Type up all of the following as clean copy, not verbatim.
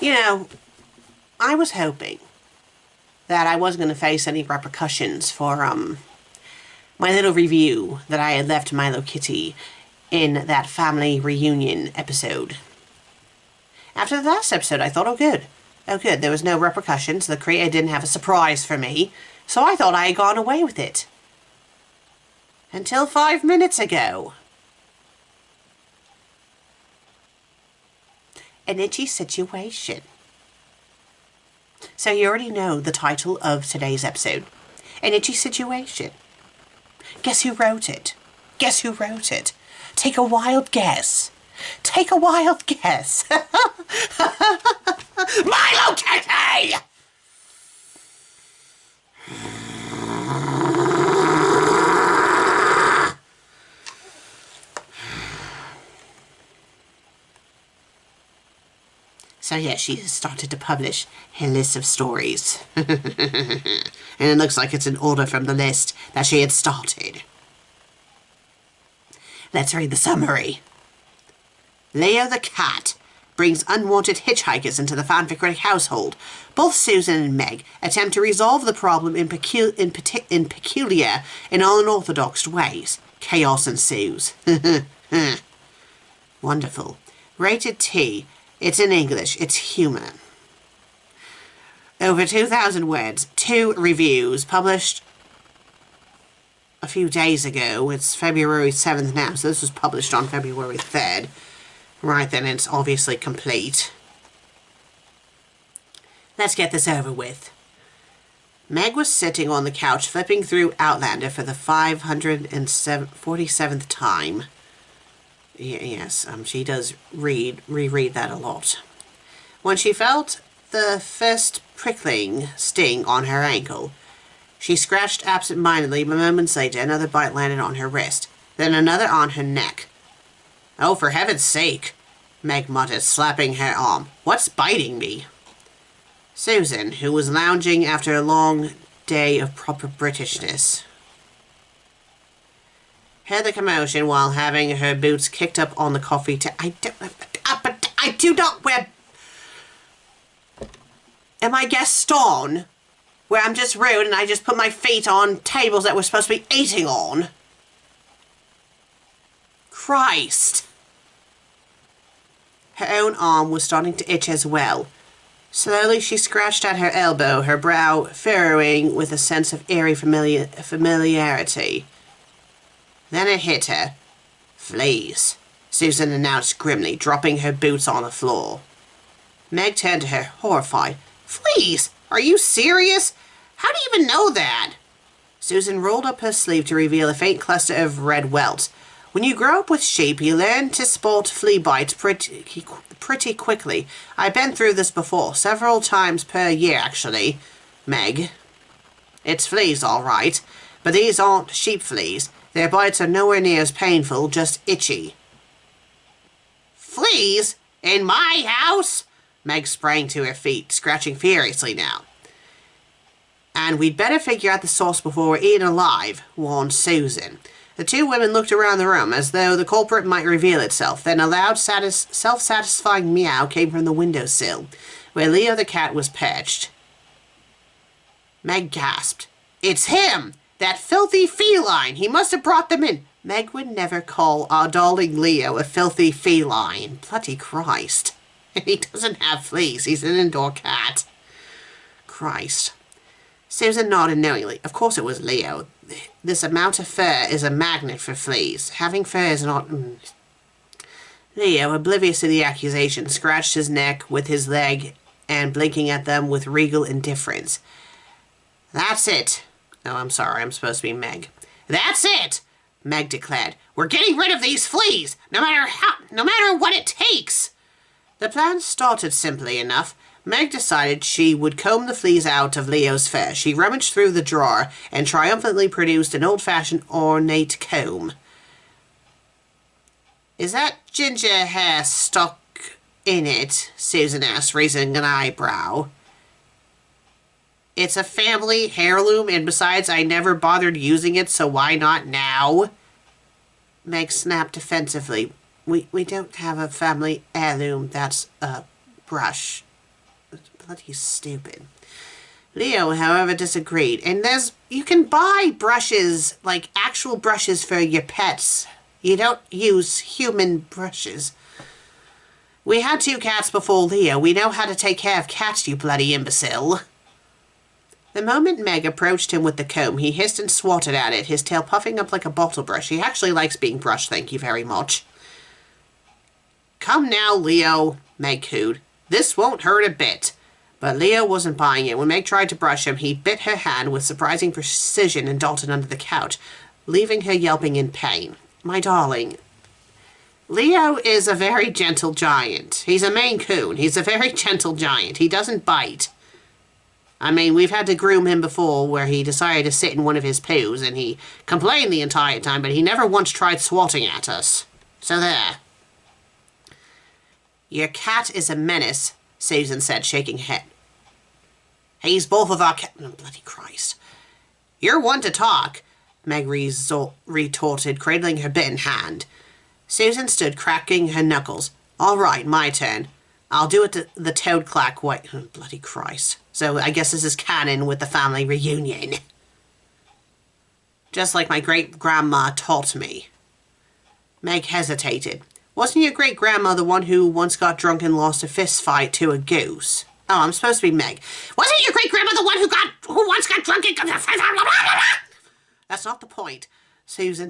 You know, I was hoping that I wasn't going to face any repercussions for, my little review that I had left Mylokitty in that family reunion episode. After the last episode, I thought, oh good, there was no repercussions, the creator didn't have a surprise for me, so I thought I had gone away with it. Until 5 minutes ago. An itchy situation. So you already know the title of today's episode. An itchy situation. Guess who wrote it? Guess who wrote it? Take a wild guess. Take a wild guess. Mylokitty! So yeah, she has started to publish her list of stories. And it looks like it's in order from the list that she had started. Let's read the summary. Leo the cat brings unwanted hitchhikers into the FanFic Critic household. Both Susan and Meg attempt to resolve the problem in peculiar and unorthodox ways. Chaos ensues. Wonderful. Rated T. It's in English. It's human. Over 2,000 words. 2 reviews published a few days ago. It's February 7th now, so this was published on February 3rd. Right then, it's obviously complete. Let's get this over with. Meg was sitting on the couch flipping through Outlander for the 547th time. Yes, she does reread that a lot. When she felt the first prickling sting on her ankle, she scratched absent-mindedly, but moments later another bite landed on her wrist, then another on her neck. Oh, for heaven's sake, Meg muttered, slapping her arm. What's biting me? Susan, who was lounging after a long day of proper Britishness, heard the commotion while having her boots kicked up on the coffee table. I do not wear... Am I Gaston? Where I'm just rude and I just put my feet on tables that we're supposed to be eating on? Christ. Her own arm was starting to itch as well. Slowly she scratched at her elbow, her brow furrowing with a sense of eerie familiarity. Then it hit her. Fleas, Susan announced grimly, dropping her boots on the floor. Meg turned to her, horrified. Fleas? Are you serious? How do you even know that? Susan rolled up her sleeve to reveal a faint cluster of red welts. When you grow up with sheep, you learn to spot flea bites pretty quickly. I've been through this before, several times per year, actually. Meg. It's fleas, all right, but these aren't sheep fleas. Their bites are nowhere near as painful, just itchy. Fleas? In my house? Meg sprang to her feet, scratching furiously now. And we'd better figure out the source before we're eaten alive, warned Susan. The two women looked around the room as though the culprit might reveal itself. Then a loud, self-satisfying meow came from the windowsill, where Leo the cat was perched. Meg gasped. It's him! That filthy feline! He must have brought them in. Meg would never call our darling Leo a filthy feline. Bloody Christ. He doesn't have fleas. He's an indoor cat. Christ. Susan nodded knowingly. Of course it was Leo. This amount of fur is a magnet for fleas. Having fur is not... Leo, oblivious to the accusation, scratched his neck with his leg and blinking at them with regal indifference. That's it. Oh, I'm sorry. I'm supposed to be Meg. That's it, Meg declared. We're getting rid of these fleas, no matter what it takes. The plan started simply enough. Meg decided she would comb the fleas out of Leo's fur. She rummaged through the drawer and triumphantly produced an old-fashioned ornate comb. Is that ginger hair stuck in it? Susan asked, raising an eyebrow. It's a family heirloom, and besides, I never bothered using it, so why not now? Meg snapped defensively. We don't have a family heirloom that's a brush. bloody stupid. Leo, however, disagreed. And you can buy brushes, like actual brushes for your pets. You don't use human brushes. We had 2 cats before Leo. We know how to take care of cats, you bloody imbecile. The moment Meg approached him with the comb, he hissed and swatted at it, his tail puffing up like a bottle brush. He actually likes being brushed, thank you very much. Come now, Leo, Meg cooed. This won't hurt a bit. But Leo wasn't buying it. When Meg tried to brush him, he bit her hand with surprising precision and darted under the couch, leaving her yelping in pain. My darling, Leo is a very gentle giant. He's a Maine Coon. He's a very gentle giant. He doesn't bite. I mean, we've had to groom him before where he decided to sit in one of his poos and he complained the entire time, but he never once tried swatting at us. So there. Your cat is a menace, Susan said, shaking her head. He's both of our cat... Oh, bloody Christ. You're one to talk, Meg retorted, cradling her bitten hand. Susan stood, cracking her knuckles. All right, my turn. I'll do it the toad clack way. Oh, bloody Christ. So I guess this is canon with the family reunion. Just like my great-grandma taught me. Meg hesitated. Wasn't your great-grandma the one who once got drunk and lost a fist fight to a goose? Oh, I'm supposed to be Meg. Wasn't your great-grandma the one who once got drunk and... That's not the point, Susan.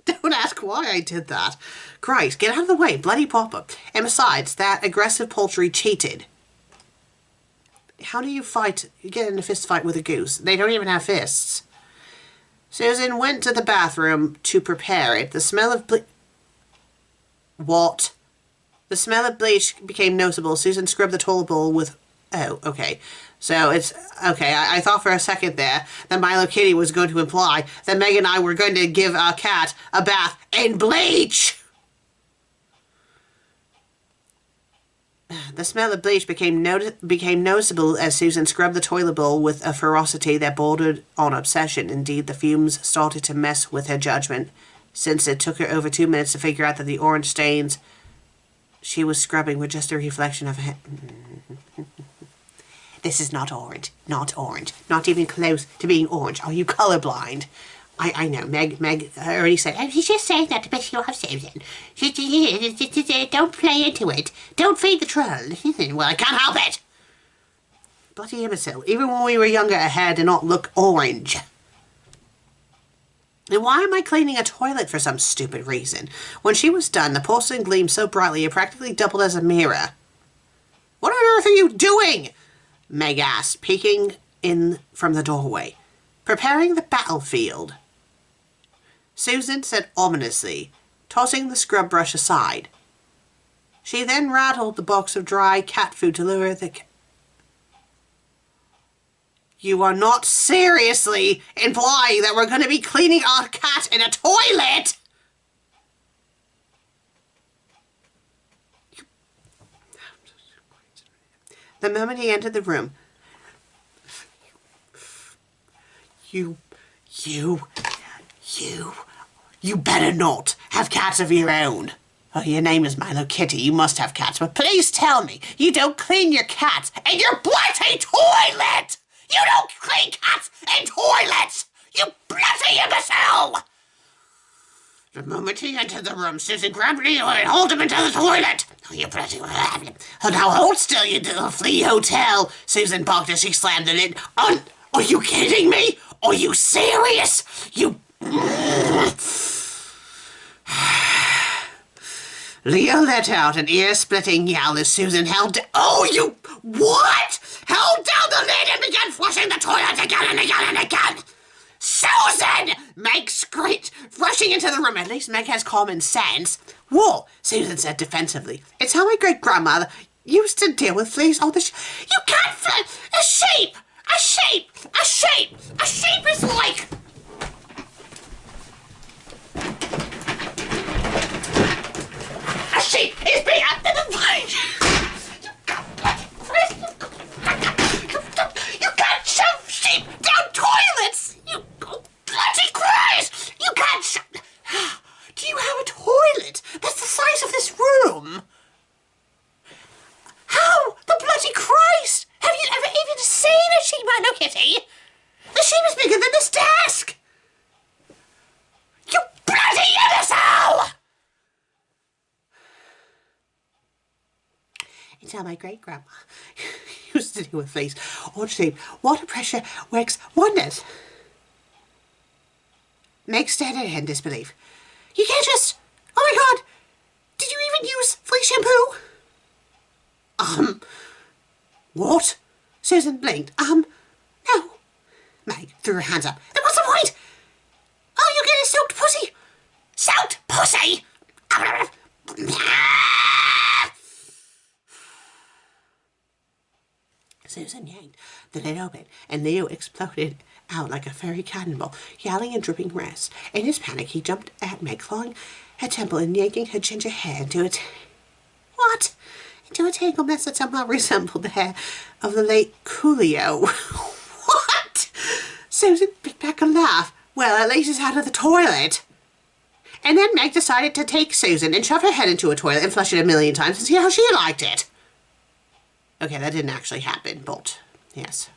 Don't ask why I did that. Christ, get out of the way, bloody Papa. And besides, that aggressive poultry cheated. How do you get in a fist fight with a goose? They don't even have fists. Susan went to the bathroom to prepare it. The smell of What? The smell of bleach became noticeable. Susan scrubbed the toilet bowl with... Oh, okay. So it's... Okay, I thought for a second there that Mylokitty was going to imply that Meg and I were going to give our cat a bath in bleach! The smell of bleach became noticeable as Susan scrubbed the toilet bowl with a ferocity that bordered on obsession. Indeed, the fumes started to mess with her judgment, since it took her over 2 minutes to figure out that the orange stains she was scrubbing were just a reflection of her... This is not orange. Not orange. Not even close to being orange. Are you colorblind? I know. Meg already said, oh, she's just saying that to piss you off, Susan. Don't play into it. Don't feed the troll. Well, I can't help it. Bloody imbecile. Even when we were younger, her hair did not look orange. And why am I cleaning a toilet for some stupid reason? When she was done, the porcelain gleamed so brightly it practically doubled as a mirror. What on earth are you doing? Meg asked, peeking in from the doorway. Preparing the battlefield, Susan said ominously, tossing the scrub brush aside. She then rattled the box of dry cat food to lure the cat. You are not seriously implying that we're going to be cleaning our cat in a toilet? The moment he entered the room, You better not have cats of your own. Oh, your name is Mylokitty. You must have cats. But please tell me you don't clean your cats in your bloody toilet! You don't clean cats in toilets! You bloody imbecile! The moment he entered the room, Susan grabbed Leo and hauled him into the toilet. Oh, you bloody... Oh, now hold still, you little flea hotel. Susan barked as she slammed the lid. Are you kidding me? Are you serious? You... Leo let out an ear-splitting yell as Susan held down... Oh, you... What? Held down the lid and began flushing the toilet again and again and again. Susan! Meg screeched, rushing into the room. At least Meg has common sense. Whoa, Susan said defensively. It's how my great-grandmother used to deal with fleas all the... You can't... A sheep! A sheep! A sheep! A sheep is like... A sheep is being... You can't shove sheep down toilets! You bloody Christ! You can't shove... Do you have a toilet that's the size of this room? How the bloody Christ machine is bigger than this desk! You bloody imbecile! It's how my great-grandma used to deal with fleas. Orange tape, water pressure works wonders. Meg stared at her in disbelief. You can't just... Oh my god! Did you even use flea shampoo? What? Susan blinked. No. Meg threw her hands up. Then what's the point? Oh, you get a soaked pussy. Soaked pussy? Susan yanked the lid open, and Leo exploded out like a furry cannonball, yelling and dripping rest. In his panic, he jumped at Meg, clawing her temple and yanking her ginger hair into a tangled mess that somehow resembled the hair of the late Coolio. What? Susan bit back a laugh. Well, at least it's out of the toilet. And then Meg decided to take Susan and shove her head into a toilet and flush it 1,000,000 times and see how she liked it. Okay, that didn't actually happen, but yes.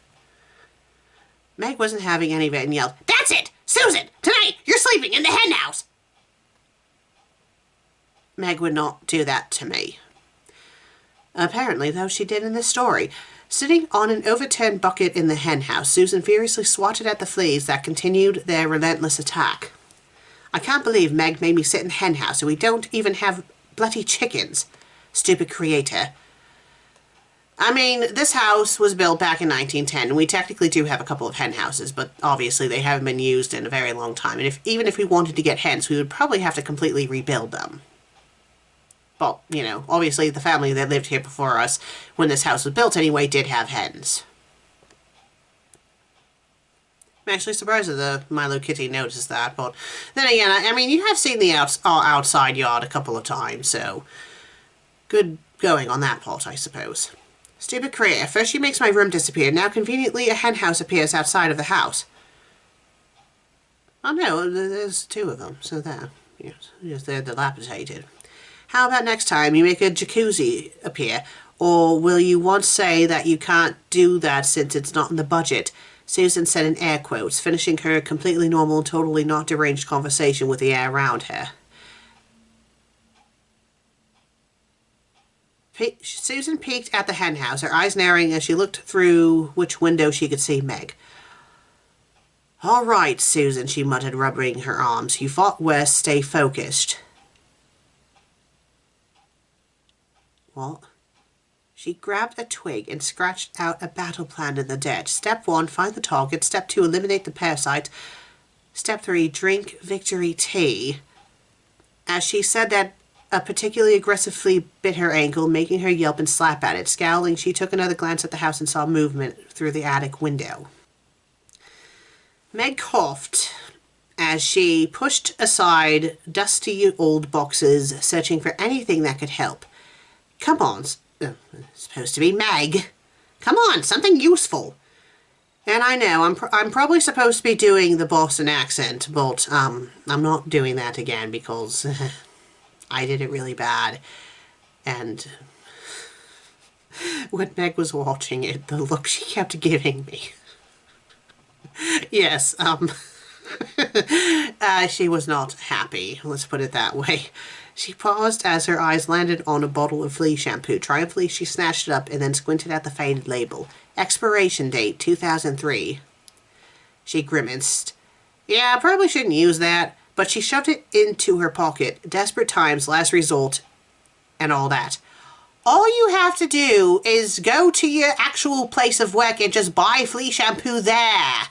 Meg wasn't having any of it and yelled, "That's it! Susan! Tonight, you're sleeping in the hen house!" Meg would not do that to me. Apparently, though, she did in this story. Sitting on an overturned bucket in the hen house, Susan furiously swatted at the fleas that continued their relentless attack. I can't believe Meg made me sit in the hen house and we don't even have bloody chickens. Stupid creator. I mean, this house was built back in 1910, and we technically do have a couple of hen houses, but obviously they haven't been used in a very long time, and even if we wanted to get hens, we would probably have to completely rebuild them. But, you know, obviously the family that lived here before us, when this house was built anyway, did have hens. I'm actually surprised that the Mylokitty noticed that, but then again, I mean, you have seen the outside yard a couple of times, so good going on that part, I suppose. Stupid creator. First she makes my room disappear, now conveniently a hen house appears outside of the house. Oh no, there's two of them, so there. Yes, they're dilapidated. How about next time you make a jacuzzi appear? Or will you once say that you can't do that since it's not in the budget? Susan said in air quotes, finishing her completely normal and totally not deranged conversation with the air around her. Susan peeked at the hen house, her eyes narrowing as she looked through which window she could see Meg. "All right, Susan," she muttered, rubbing her arms. "You fought worse. Stay focused." What? She grabbed a twig and scratched out a battle plan in the dirt. Step 1, find the target. Step 2, eliminate the parasite. Step 3, drink victory tea. As she said that, a particularly aggressive flea bit her ankle, making her yelp and slap at it. Scowling, she took another glance at the house and saw movement through the attic window. Meg coughed as she pushed aside dusty old boxes, searching for anything that could help. Come on, it's supposed to be Meg. Come on, something useful. And I know, I'm probably supposed to be doing the Boston accent, but I'm not doing that again because I did it really bad. And when Meg was watching it, the look she kept giving me. Yes, she was not happy, let's put it that way. She paused as her eyes landed on a bottle of flea shampoo. Triumphantly, she snatched it up and then squinted at the faded label. Expiration date, 2003. She grimaced. Yeah, I probably shouldn't use that, but she shoved it into her pocket. Desperate times, last resort, and all that. All you have to do is go to your actual place of work and just buy flea shampoo there.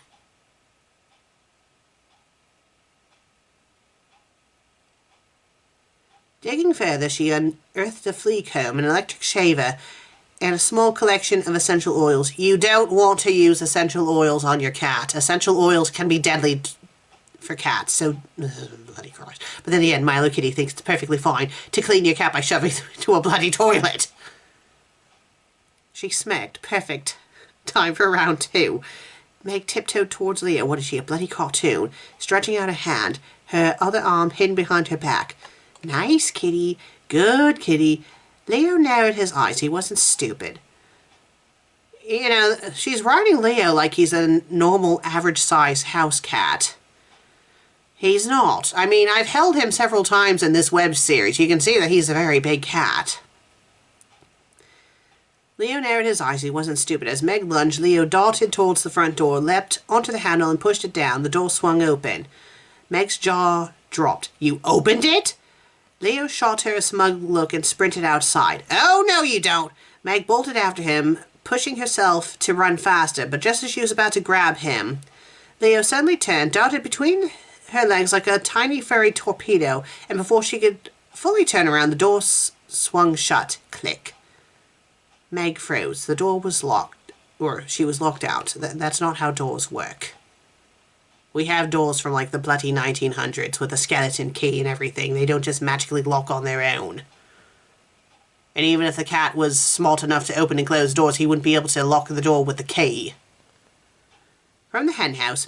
Digging further, she unearthed a flea comb, an electric shaver, and a small collection of essential oils. You don't want to use essential oils on your cat. Essential oils can be deadly for cats, so bloody Christ. But then again, Mylokitty thinks it's perfectly fine to clean your cat by shoving it into a bloody toilet. She smirked. Perfect. Time for round 2. Meg tiptoed towards Leo. What is she, a bloody cartoon? Stretching out a hand, her other arm hidden behind her back. Nice kitty. Good kitty. Leo narrowed his eyes. He wasn't stupid. You know, she's riding Leo like he's a normal, average-sized house cat. He's not. I mean, I've held him several times in this web series. You can see that he's a very big cat. Leo narrowed his eyes. He wasn't stupid. As Meg lunged, Leo darted towards the front door, leapt onto the handle and pushed it down. The door swung open. Meg's jaw dropped. You opened it? Leo shot her a smug look and sprinted outside. Oh, no you don't. Meg bolted after him, pushing herself to run faster, but just as she was about to grab him, Leo suddenly turned, darted between her legs like a tiny furry torpedo, and before she could fully turn around, the door swung shut. Click. Meg froze. The door was locked, or she was locked out. That's not how doors work. We have doors from like the bloody 1900s with a skeleton key and everything. They don't just magically lock on their own. And even if the cat was smart enough to open and close doors, he wouldn't be able to lock the door with the key. From the henhouse,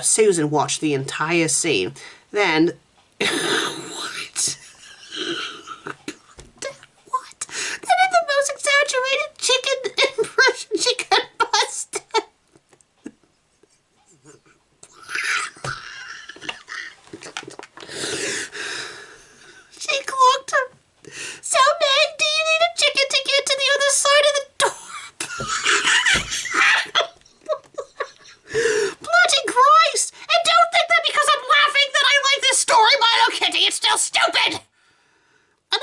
Susan watched the entire scene. Then... What? What? Then in the most exaggerated chicken impression she could bust. She clocked him. So, Meg, do you need a chicken to get to the other side of the door? Bloody Christ! And don't think that because I'm laughing that I like this story, Mylokitty. It's still stupid! And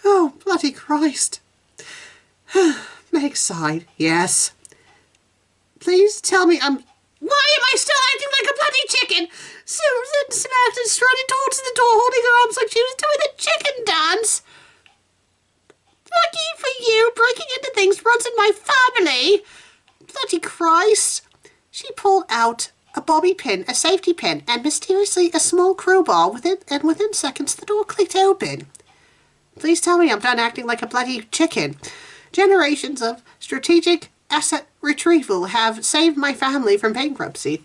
oh, bloody Christ. Meg sighed. Yes. Please tell me I'm... Why am I still acting like a bloody chicken? Susan smacked and strutted towards the door, holding her arms like she was doing the chicken dance. Lucky for you, breaking into things runs in my family. Bloody Christ. She pulled out a bobby pin, a safety pin, and mysteriously a small crowbar. Within seconds, the door clicked open. Please tell me I'm done acting like a bloody chicken. Generations of strategic asset retrieval have saved my family from bankruptcy.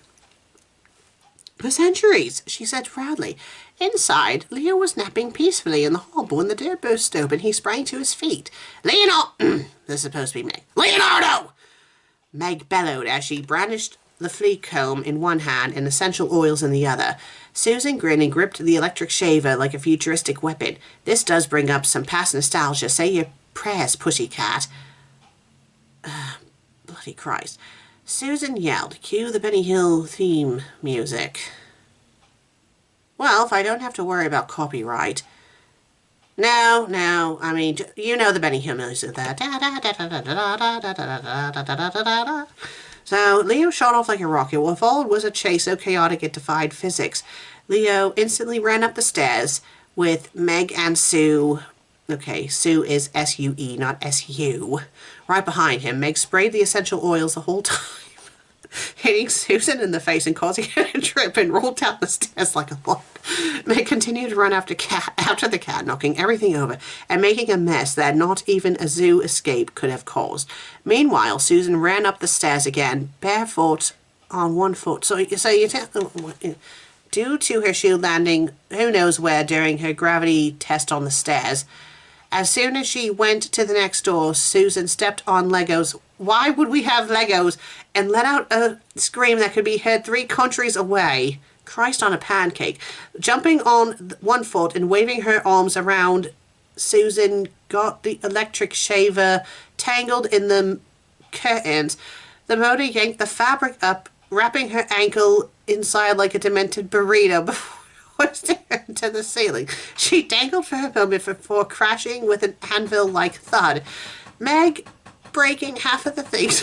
For centuries, she said proudly. Inside, Leo was napping peacefully in the hall, but when the door burst open, he sprang to his feet. Leonardo! This is supposed to be Meg. Leonardo! Meg bellowed as she brandished the flea comb in one hand and essential oils in the other. Susan grinned and gripped the electric shaver like a futuristic weapon. This does bring up some past nostalgia. Say your prayers, pussycat. Bloody Christ. Susan yelled, cue the Benny Hill theme music. Well, if I don't have to worry about copyright. No, I mean, you know the Benny Hill music there. So, Leo shot off like a rocket. What followed was a chase so chaotic it defied physics. Leo instantly ran up the stairs with Meg and Sue. Okay, Sue is S-U-E, not S-U. Right behind him, Meg sprayed the essential oils the whole time, hitting Susan in the face and causing her to trip and roll down the stairs like a log. Meg continued to run after the cat, knocking everything over and making a mess that not even a zoo escape could have caused. Meanwhile, Susan ran up the stairs again, barefoot on one foot. So you tell... Due to her shield landing who knows where during her gravity test on the stairs, as soon as she went to the next door, Susan stepped on Legos. Why would we have Legos? And let out a scream that could be heard 3 countries away. Christ on a pancake. Jumping on one foot and waving her arms around, Susan got the electric shaver tangled in the curtains. The motor yanked the fabric up, wrapping her ankle inside like a demented burrito before hoisting her to the ceiling. She dangled for a moment before crashing with an anvil-like thud. Meg breaking half of the things...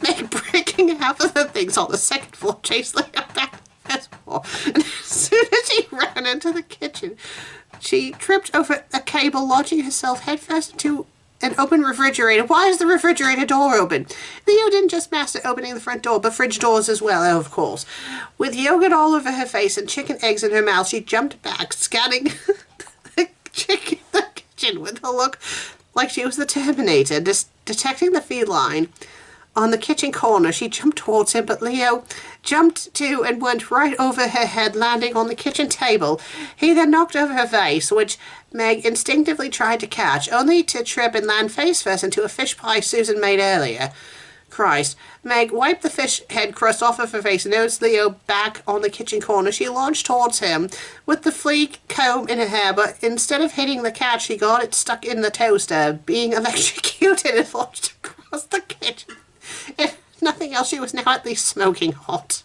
Meg breaking half of the things on the second floor, chased Leo back to the first floor. And as soon as she ran into the kitchen, she tripped over a cable, launching herself headfirst into an open refrigerator. Why is the refrigerator door open? Leo didn't just master opening the front door, but fridge doors as well, of course. With yogurt all over her face and chicken eggs in her mouth, she jumped back, scanning the kitchen with a look like she was the Terminator. Detecting the feline on the kitchen corner. She jumped towards him, but Leo jumped too and went right over her head, landing on the kitchen table. He then knocked over her vase, which Meg instinctively tried to catch, only to trip and land face first into a fish pie Susan made earlier. Christ. Meg wiped the fish head crust off of her face and noticed Leo back on the kitchen corner. She launched towards him with the flea comb in her hair, but instead of hitting the cat, she got it stuck in the toaster, being electrocuted and launched across the kitchen. If nothing else, she was now at least smoking hot.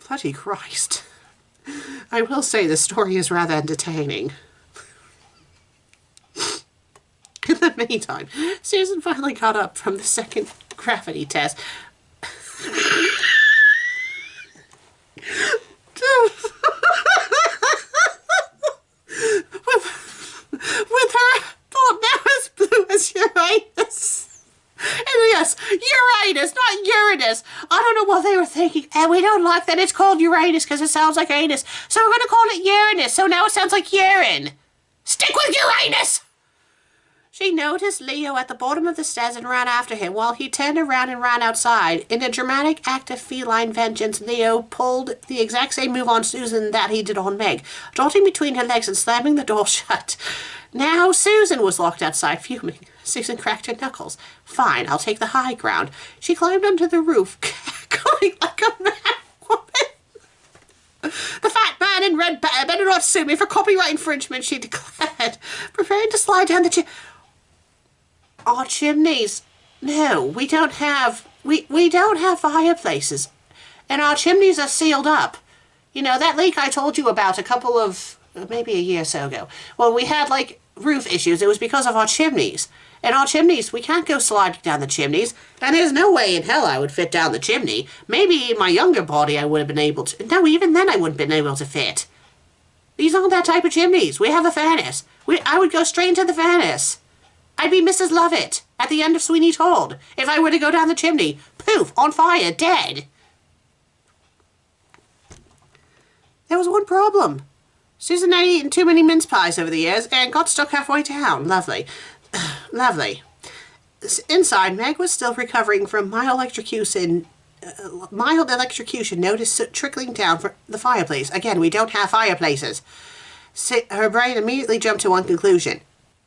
Bloody Christ. I will say the story is rather entertaining. In the meantime, Susan finally got up from the second gravity test. with her thought now as blue as Uranus. And yes, Uranus, not Uranus. I don't know what they were thinking. And we don't like that it's called Uranus because it sounds like anus. So we're going to call it Uranus. So now it sounds like urine. Stick with Uranus! She noticed Leo at the bottom of the stairs and ran after him while he turned around and ran outside. In a dramatic act of feline vengeance, Leo pulled the exact same move on Susan that he did on Meg, darting between her legs and slamming the door shut. Now Susan was locked outside, fuming. Susan cracked her knuckles. Fine, I'll take the high ground. She climbed onto the roof, cackling like a mad woman. The fat man in red better not sue me for copyright infringement, she declared, preparing to slide down the Our chimneys. No, we don't have fireplaces. And our chimneys are sealed up. You know, that leak I told you about a couple of, maybe a year or so ago. Well, we had, like, roof issues. It was because of our chimneys. And our chimneys, we can't go sliding down the chimneys. And there's no way in hell I would fit down the chimney. Maybe in my younger body I would have been able to. No, even then I wouldn't have been able to fit. These aren't that type of chimneys. We have a furnace. I would go straight into the furnace. I'd be Mrs. Lovett at the end of Sweeney Todd if I were to go down the chimney. Poof, on fire, dead. There was one problem. Susan had eaten too many mince pies over the years and got stuck halfway down. Lovely. Lovely. Inside, Meg was still recovering from mild electrocution noticed trickling down from the fireplace. Again, we don't have fireplaces. Her brain immediately jumped to one conclusion.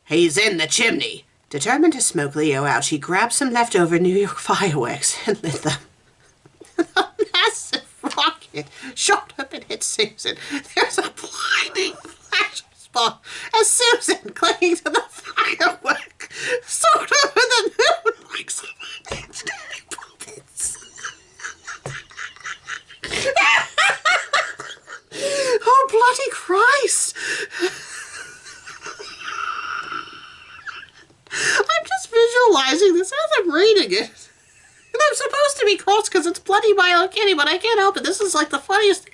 He's in the chimney. Determined to smoke Leo out, she grabbed some leftover New York fireworks and lit them. A massive rocket shot up and hit Susan. There's a blinding flash of spot as Susan, clinging to the firework, soared over the moon like some staring puppets. Oh, bloody Christ! I'm just visualizing this as I'm reading it. And I'm supposed to be cross because it's bloody Mylokitty, but I can't help it. This is like the funniest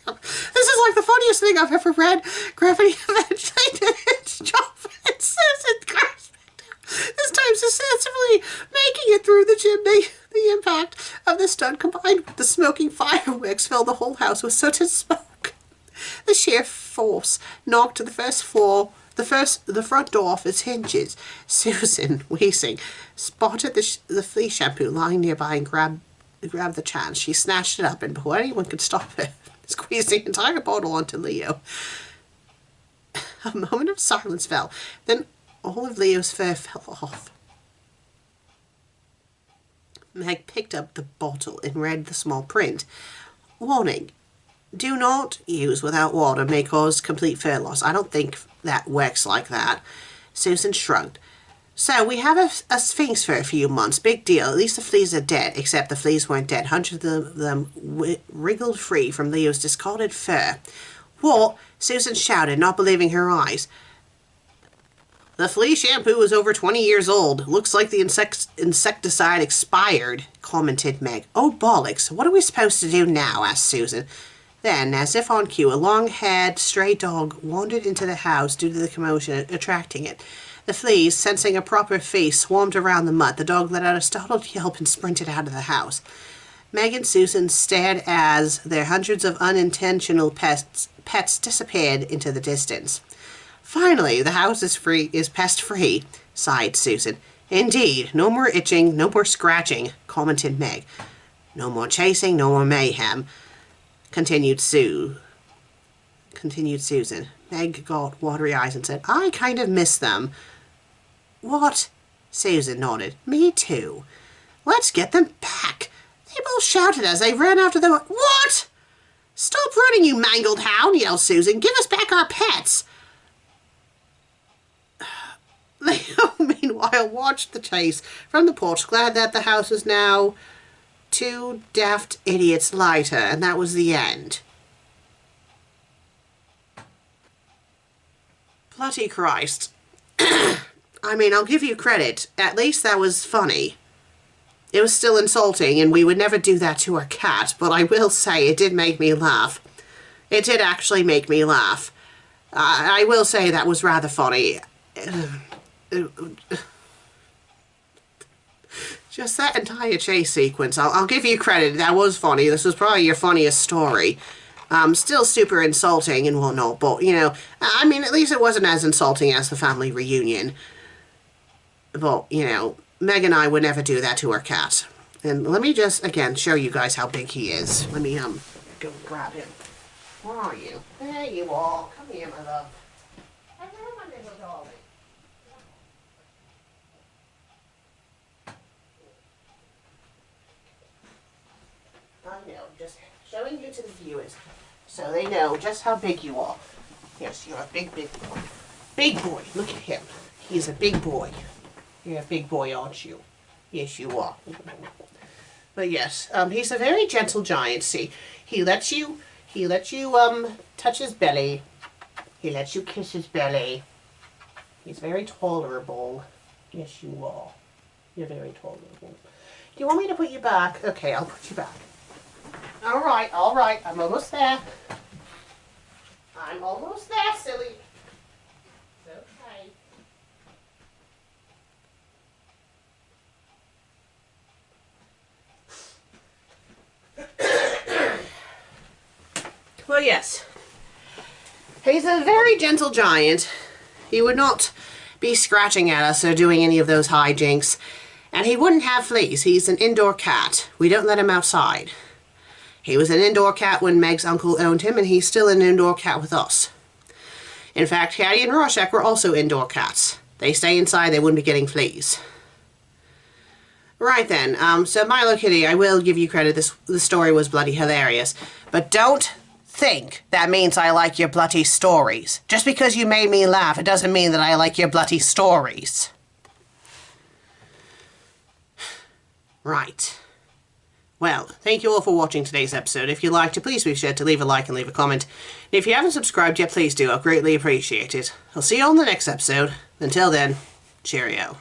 thing I've ever read. Gravity eventually did its job and Susan crashed down, this time successfully making it through the chimney. The impact of the stunt combined with the smoking fireworks filled the whole house with soot and smoke. The sheer force knocked the the front door off its hinges. Susan, wheezing, spotted the flea shampoo lying nearby and grabbed the chance. She snatched it up, and before anyone could stop her, squeezed the entire bottle onto Leo. A moment of silence fell. Then all of Leo's fur fell off. Meg picked up the bottle and read the small print. Warning. Do not use without water, may cause complete fur loss. I don't think that works like that. Susan shrugged. So, we have a sphinx for a few months. Big deal. At least the fleas are dead. Except the fleas weren't dead. Hundreds of them wriggled free from Leo's discarded fur. What? Susan shouted, not believing her eyes. The flea shampoo is over 20 years old. Looks like the insecticide expired, commented Meg. Oh, bollocks. What are we supposed to do now? Asked Susan. Then, as if on cue, a long-haired stray dog wandered into the house due to the commotion attracting it. The fleas, sensing a proper fee, swarmed around the mutt. The dog let out a startled yelp and sprinted out of the house. Meg and Susan stared as their hundreds of unintentional pets disappeared into the distance. Finally, the house is pest-free, sighed Susan. Indeed, no more itching, no more scratching, commented Meg. No more chasing, no more mayhem, continued Susan. Meg got watery eyes and said, I kind of miss them. What? Susan nodded. Me too. Let's get them back. They both shouted as they ran after them. What? Stop running, you mangled hound, yelled Susan. Give us back our pets. Leo, meanwhile, watched the chase from the porch, glad that the house was now 2 daft idiots lighter, and that was the end. Bloody Christ. I mean, I'll give you credit. At least that was funny. It was still insulting, and we would never do that to our cat, but I will say it did make me laugh. It did actually make me laugh. I will say that was rather funny. Just that entire chase sequence, I'll give you credit, that was funny. This was probably your funniest story. Still super insulting and whatnot, but, you know, I mean, at least it wasn't as insulting as the family reunion. But, you know, Meg and I would never do that to our cat. And let me just, again, show you guys how big he is. Let me, go grab him. Where are you? There you are. Come here, my love. Hello, my little darling. I know, just showing you to the viewers so they know just how big you are. Yes, you're a big, big boy. Big boy, look at him. He's a big boy. You're a big boy, aren't you? Yes, you are. But yes, he's a very gentle giant. See, he lets you touch his belly. He lets you kiss his belly. He's very tolerable. Yes, you are. You're very tolerable. Do you want me to put you back? Okay, I'll put you back. All right. I'm almost there. I'm almost there, silly. It's okay. Well, yes. He's a very gentle giant. He would not be scratching at us or doing any of those hijinks. And he wouldn't have fleas. He's an indoor cat. We don't let him outside. He was an indoor cat when Meg's uncle owned him, and he's still an indoor cat with us. In fact, Caddy and Rorschach were also indoor cats. They stay inside, they wouldn't be getting fleas. Right then, so Mylokitty, I will give you credit, the story was bloody hilarious. But don't think that means I like your bloody stories. Just because you made me laugh, it doesn't mean that I like your bloody stories. Right. Well, thank you all for watching today's episode. If you liked it, please be sure to leave a like and leave a comment. And if you haven't subscribed yet, please do. I'll greatly appreciate it. I'll see you all in the next episode. Until then, cheerio.